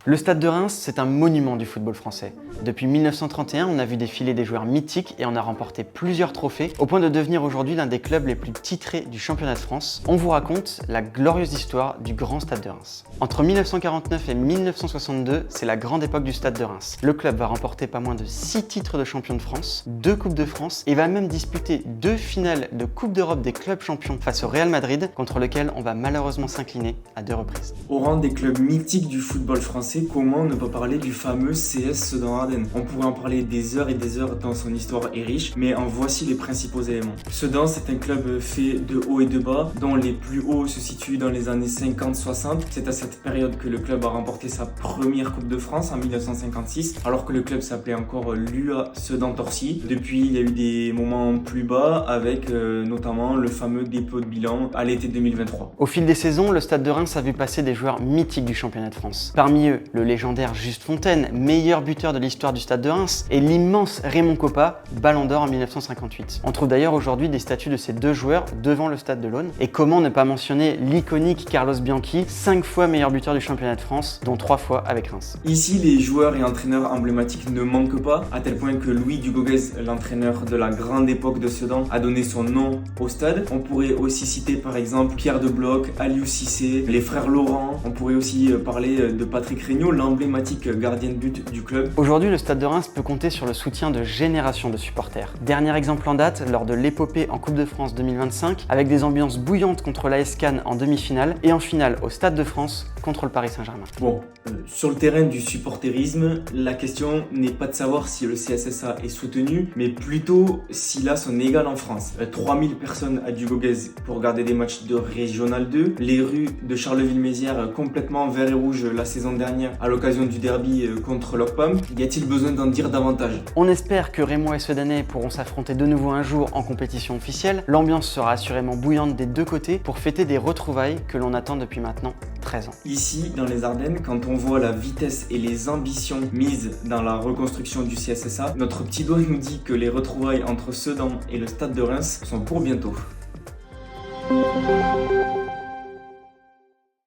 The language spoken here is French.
Le Stade de Reims, c'est un monument du football français. Depuis 1931, on a vu défiler des joueurs mythiques et on a remporté plusieurs trophées, au point de devenir aujourd'hui l'un des clubs les plus titrés du championnat de France. On vous raconte la glorieuse histoire du grand Stade de Reims. Entre 1949 et 1962, c'est la grande époque du Stade de Reims. Le club va remporter pas moins de 6 titres de champion de France, 2 Coupes de France et va même disputer 2 finales de Coupe d'Europe des clubs champions face au Real Madrid, contre lequel on va malheureusement s'incliner à 2 reprises. Au rang des clubs mythiques du football français, comment ne pas parler du fameux CS Sedan-Ardennes? On pourrait en parler des heures et des heures tant son histoire est riche, mais en voici les principaux éléments. Sedan, c'est un club fait de haut et de bas, dont les plus hauts se situent dans les années 50-60. C'est à cette période que le club a remporté sa première Coupe de France en 1956, alors que le club s'appelait encore l'UA Sedan-Torcy. Depuis, il y a eu des moments plus bas, avec notamment le fameux dépôt de bilan à l'été 2023. Au fil des saisons, le Stade de Reims a vu passer des joueurs mythiques du championnat de France. Parmi eux, le légendaire Just Fontaine, meilleur buteur de l'histoire du Stade de Reims, et l'immense Raymond Kopa, Ballon d'Or en 1958. On trouve d'ailleurs aujourd'hui des statues de ces deux joueurs devant le Stade de l'Aune. Et comment ne pas mentionner l'iconique Carlos Bianchi, 5 fois meilleur buteur du championnat de France, dont 3 fois avec Reims. Ici, les joueurs et entraîneurs emblématiques ne manquent pas, à tel point que Louis Dugauguez, l'entraîneur de la grande époque de Sedan, a donné son nom au stade. On pourrait aussi citer par exemple Pierre de Bloch, Aliou Cissé, les frères Laurent. On pourrait aussi parler de Patrick Regnault, l'emblématique gardien de but du club. Aujourd'hui, le Stade de Reims peut compter sur le soutien de générations de supporters. Dernier exemple en date, lors de l'épopée en Coupe de France 2025, avec des ambiances bouillantes contre l'AS Cannes en demi-finale et en finale au Stade de France contre le Paris Saint-Germain. Bon, sur le terrain du supporterisme, la question n'est pas de savoir si le CSSA est soutenu, mais plutôt s'il a son égal en France. 3000 personnes à Dugauguez pour regarder des matchs de Régional 2, les rues de Charleville-Mézières complètement vert et rouge la saison dernière à l'occasion du derby contre l'Ocpam. Y a-t-il besoin d'en dire davantage? On espère que Rémois et Sedanais pourront s'affronter de nouveau un jour en compétition officielle. L'ambiance sera assurément bouillante des deux côtés pour fêter des retrouvailles que l'on attend depuis maintenant 13 ans. Ici, dans les Ardennes, quand on voit la vitesse et les ambitions mises dans la reconstruction du CSSA, notre petit doigt nous dit que les retrouvailles entre Sedan et le Stade de Reims sont pour bientôt.